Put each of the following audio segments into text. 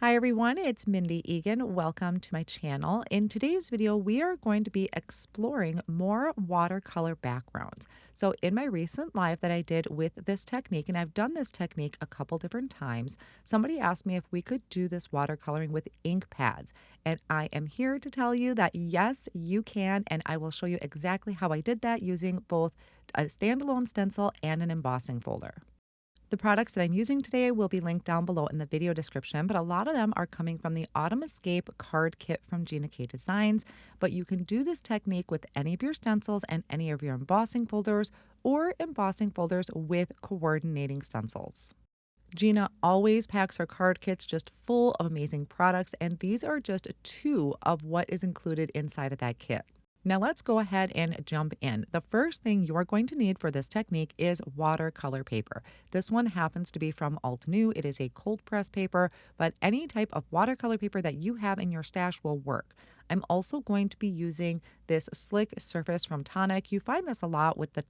Hi everyone, it's Mindy Eggen. Welcome to my channel. In today's video, we are going to be exploring more watercolor backgrounds. So in my recent live that I did with this technique, and I've done this technique a couple different times, somebody asked me if we could do this watercoloring with ink pads. And I am here to tell you that yes, you can, and I will show you exactly how I did that using both a standalone stencil and an embossing folder. The products that I'm using today will be linked down below in the video description, but a lot of them are coming from the Autumn Escape card kit from Gina K Designs. But you can do this technique with any of your stencils and any of your embossing folders or embossing folders with coordinating stencils. Gina always packs her card kits just full of amazing products, and these are just two of what is included inside of that kit. Now let's go ahead and jump in. The first thing you're going to need for this technique is watercolor paper. This one happens to be from Alt New. It is a cold press paper, but any type of watercolor paper that you have in your stash will work. I'm also going to be using this slick surface from Tonic. You find this a lot with the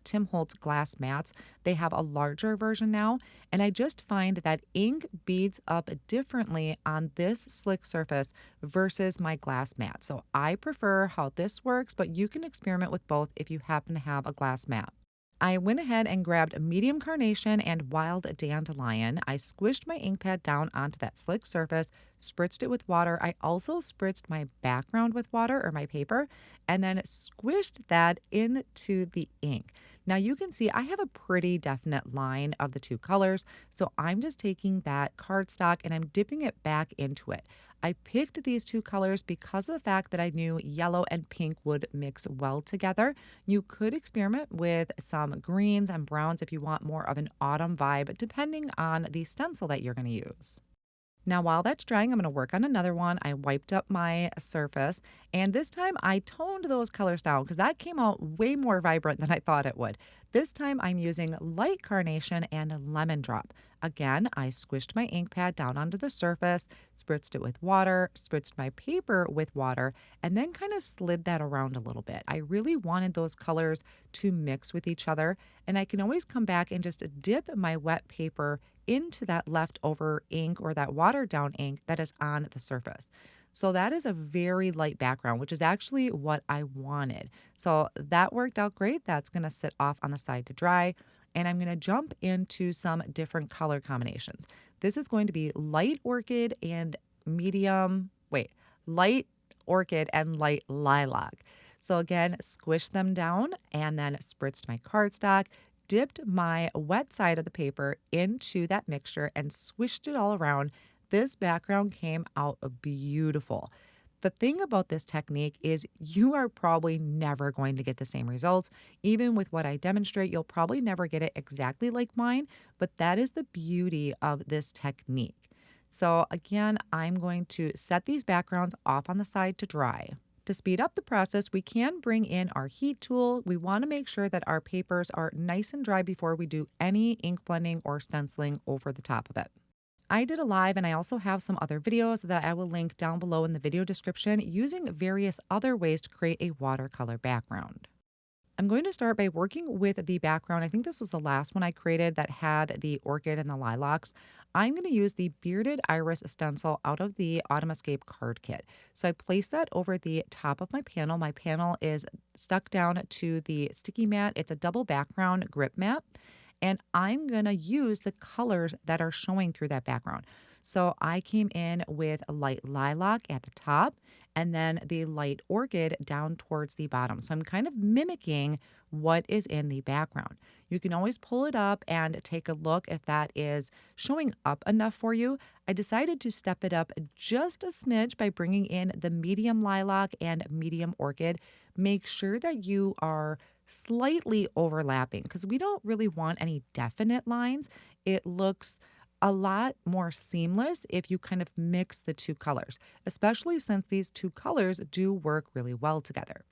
Tim Holtz glass mats. They have a larger version now, and I just find that ink beads up differently on this slick surface versus my glass mat. So I prefer how this works, but you can experiment with both if you happen to have a glass mat. I went ahead and grabbed a medium carnation and wild dandelion. I squished my ink pad down onto that slick surface, spritzed it with water. I also spritzed my background with water or my paper, and then squished that into the ink. Now you can see I have a pretty definite line of the two colors, so I'm just taking that cardstock and I'm dipping it back into it. I picked these two colors because of the fact that I knew yellow and pink would mix well together. You could experiment with some greens and browns if you want more of an autumn vibe, depending on the stencil that you're going to use. Now, while that's drying, I'm going to work on another one. I wiped up my surface, and this time I toned those colors down because that came out way more vibrant than I thought it would. This time I'm using light carnation and lemon drop. Again, I squished my ink pad down onto the surface, spritzed it with water, spritzed my paper with water, and then kind of slid that around a little bit. I really wanted those colors to mix with each other, and I can always come back and just dip my wet paper into that leftover ink or that watered down ink that is on the surface. So that is a very light background, which is actually what I wanted. So that worked out great. That's going to sit off on the side to dry. And I'm going to jump into some different color combinations. This is going to be light orchid and light orchid and light lilac. So again, squish them down and then spritzed my cardstock, dipped my wet side of the paper into that mixture and swished it all around. This background came out beautiful. The thing about this technique is you are probably never going to get the same results. Even with what I demonstrate, you'll probably never get it exactly like mine, but that is the beauty of this technique. So again, I'm going to set these backgrounds off on the side to dry. To speed up the process, we can bring in our heat tool. We want to make sure that our papers are nice and dry before we do any ink blending or stenciling over the top of it. I did a live and I also have some other videos that I will link down below in the video description using various other ways to create a watercolor background. I'm going to start by working with the background. I think this was the last one I created that had the orchid and the lilacs. I'm going to use the Bearded Iris stencil out of the Autumn Escape card kit. So I placed that over the top of my panel. My panel is stuck down to the sticky mat. It's a double background grip mat. And I'm going to use the colors that are showing through that background. So I came in with a light lilac at the top and then the light orchid down towards the bottom. So I'm kind of mimicking what is in the background. You can always pull it up and take a look if that is showing up enough for you. I decided to step it up just a smidge by bringing in the medium lilac and medium orchid. Make sure that you are slightly overlapping because we don't really want any definite lines. It looks a lot more seamless if you kind of mix the two colors, especially since these two colors do work really well together.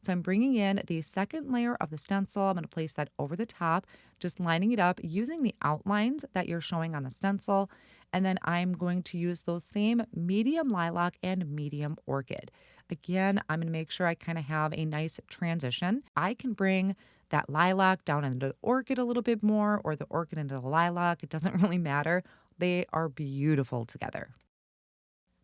So I'm bringing in the second layer of the stencil. I'm going to place that over the top, just lining it up using the outlines that you're showing on the stencil. And then I'm going to use those same medium lilac and medium orchid. Again, I'm going to make sure I kind of have a nice transition. I can bring that lilac down into the orchid a little bit more or the orchid into the lilac. It doesn't really matter. They are beautiful together.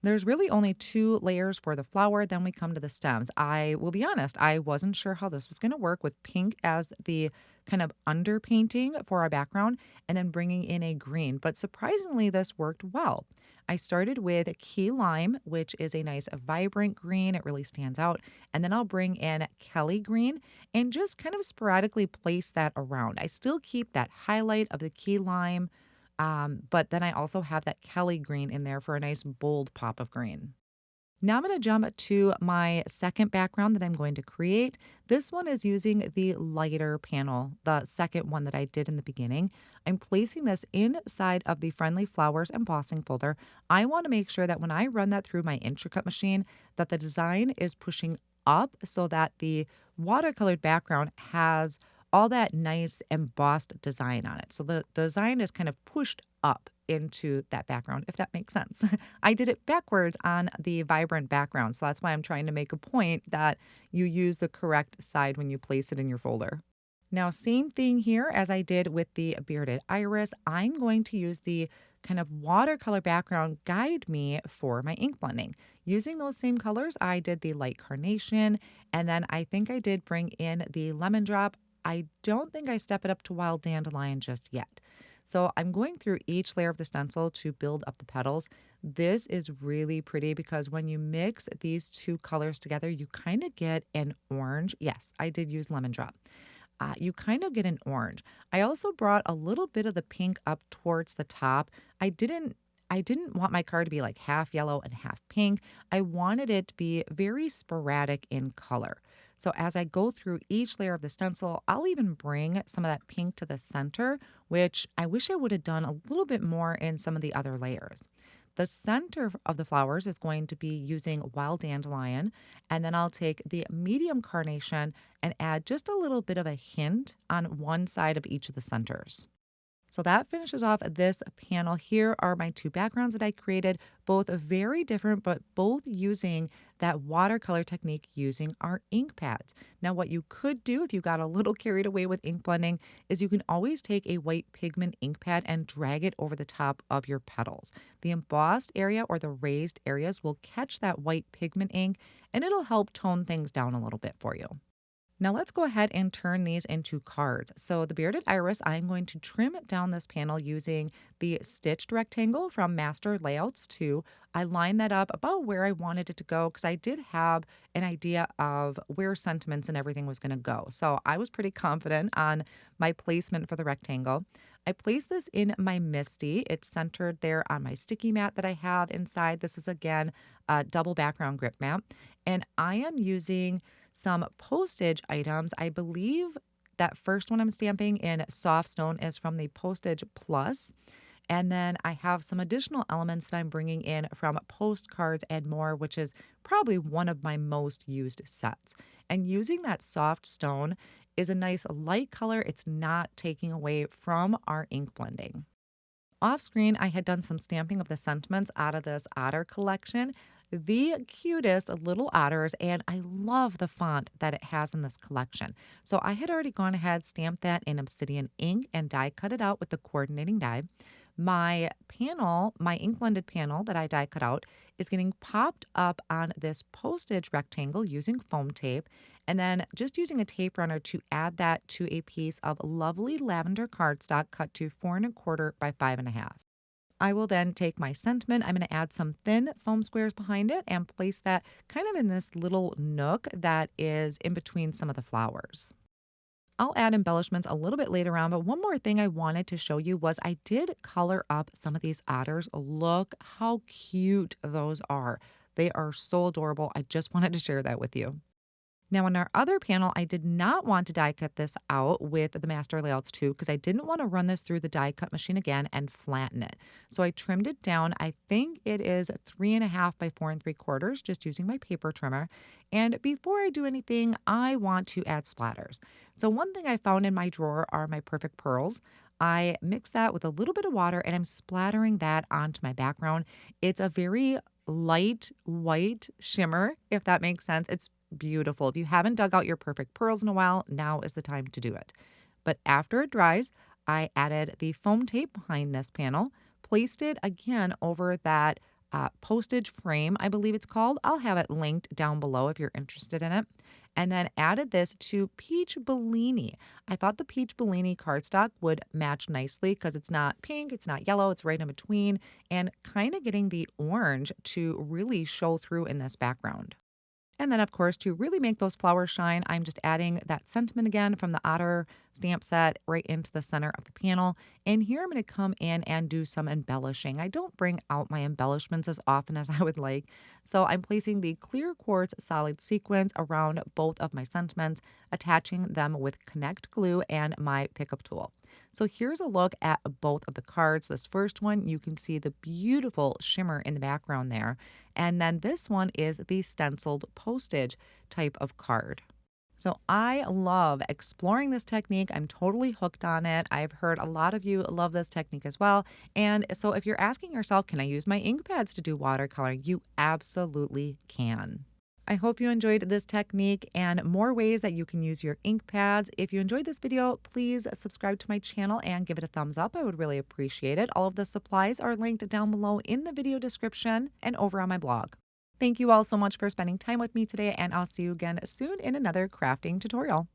There's really only 2 layers for the flower, then we come to the stems. I will be honest, I wasn't sure how this was gonna work with pink as the kind of underpainting for our background and then bringing in a green, but surprisingly, this worked well. I started with key lime, which is a nice vibrant green, it really stands out, and then I'll bring in Kelly green and just kind of sporadically place that around. I still keep that highlight of the key lime, but then I also have that Kelly green in there for a nice bold pop of green. Now I'm going to jump to my second background that I'm going to create. This one is using the lighter panel, the second one that I did in the beginning. I'm placing this inside of the Friendly Flowers embossing folder. I want to make sure that when I run that through my Intricate machine, that the design is pushing up so that the watercolored background has all that nice embossed design on it. So the design is kind of pushed up into that background, if that makes sense. I did it backwards on the vibrant background. So that's why I'm trying to make a point that you use the correct side when you place it in your folder. Now, same thing here as I did with the bearded iris. I'm going to use the kind of watercolor background guide me for my ink blending. Using those same colors, I did the light carnation, and then I think I did bring in the lemon drop. I don't think I step it up to wild dandelion just yet. So I'm going through each layer of the stencil to build up the petals. This is really pretty because when you mix these two colors together, you kind of get an orange. Yes, I did use lemon drop. You kind of get an orange. I also brought a little bit of the pink up towards the top. I didn't want my card to be like half yellow and half pink. I wanted it to be very sporadic in color. So as I go through each layer of the stencil, I'll even bring some of that pink to the center, which I wish I would have done a little bit more in some of the other layers. The center of the flowers is going to be using wild dandelion, and then I'll take the medium carnation and add just a little bit of a hint on one side of each of the centers. So that finishes off this panel. Here are my two backgrounds that I created, both very different, but both using that watercolor technique using our ink pads. Now, what you could do if you got a little carried away with ink blending is you can always take a white pigment ink pad and drag it over the top of your petals. The embossed area or the raised areas will catch that white pigment ink and it'll help tone things down a little bit for you. Now let's go ahead and turn these into cards. So the bearded iris, I'm going to trim down this panel using the stitched rectangle from Master Layouts 2. I lined that up about where I wanted it to go because I did have an idea of where sentiments and everything was going to go. So I was pretty confident on my placement for the rectangle. I placed this in my Misty. It's centered there on my sticky mat that I have inside. This is again a double background grip mat. And I am using some Postage items. I believe that first one I'm stamping in soft stone is from the Postage Plus. And then I have some additional elements that I'm bringing in from Postcards and More, which is probably one of my most used sets. And using that soft stone is a nice light color. It's not taking away from our ink blending. Off screen, I had done some stamping of the sentiments out of this otter collection. The cutest little otters, and I love the font that it has in this collection. So I had already gone ahead, stamped that in obsidian ink, and die cut it out with the coordinating die. My panel, my ink blended panel that I die cut out, is getting popped up on this postage rectangle using foam tape, and then just using a tape runner to add that to a piece of lovely lavender cardstock cut to 4¼ by 5½. I will then take my sentiment. I'm going to add some thin foam squares behind it and place that kind of in this little nook that is in between some of the flowers. I'll add embellishments a little bit later on, but one more thing I wanted to show you was I did color up some of these otters. Look how cute those are. They are so adorable. I just wanted to share that with you. Now, on our other panel, I did not want to die cut this out with the Master Layouts 2 because I didn't want to run this through the die cut machine again and flatten it. So I trimmed it down. I think it is 3½ by 4¾ just using my paper trimmer. And before I do anything, I want to add splatters. So one thing I found in my drawer are my perfect pearls. I mix that with a little bit of water and I'm splattering that onto my background. It's a very light white shimmer, if that makes sense. It's beautiful. If you haven't dug out your perfect pearls in a while, now is the time to do it. But after it dries, I added the foam tape behind this panel, placed it again over that postage frame, I believe it's called. I'll have it linked down below if you're interested in it. And then added this to Peach Bellini. I thought the Peach Bellini cardstock would match nicely because it's not pink, it's not yellow, it's right in between, and kind of getting the orange to really show through in this background. And then, of course, to really make those flowers shine, I'm just adding that sentiment again from the Otter stamp set right into the center of the panel. And here I'm going to come in and do some embellishing. I don't bring out my embellishments as often as I would like. So I'm placing the clear quartz solid sequins around both of my sentiments, attaching them with Connect glue and my pickup tool. So here's a look at both of the cards. This first one, you can see the beautiful shimmer in the background there. And then this one is the stenciled postage type of card. So I love exploring this technique. I'm totally hooked on it. I've heard a lot of you love this technique as well. And so if you're asking yourself, can I use my ink pads to do watercoloring? You absolutely can. I hope you enjoyed this technique and more ways that you can use your ink pads. If you enjoyed this video, please subscribe to my channel and give it a thumbs up. I would really appreciate it. All of the supplies are linked down below in the video description and over on my blog. Thank you all so much for spending time with me today, and I'll see you again soon in another crafting tutorial.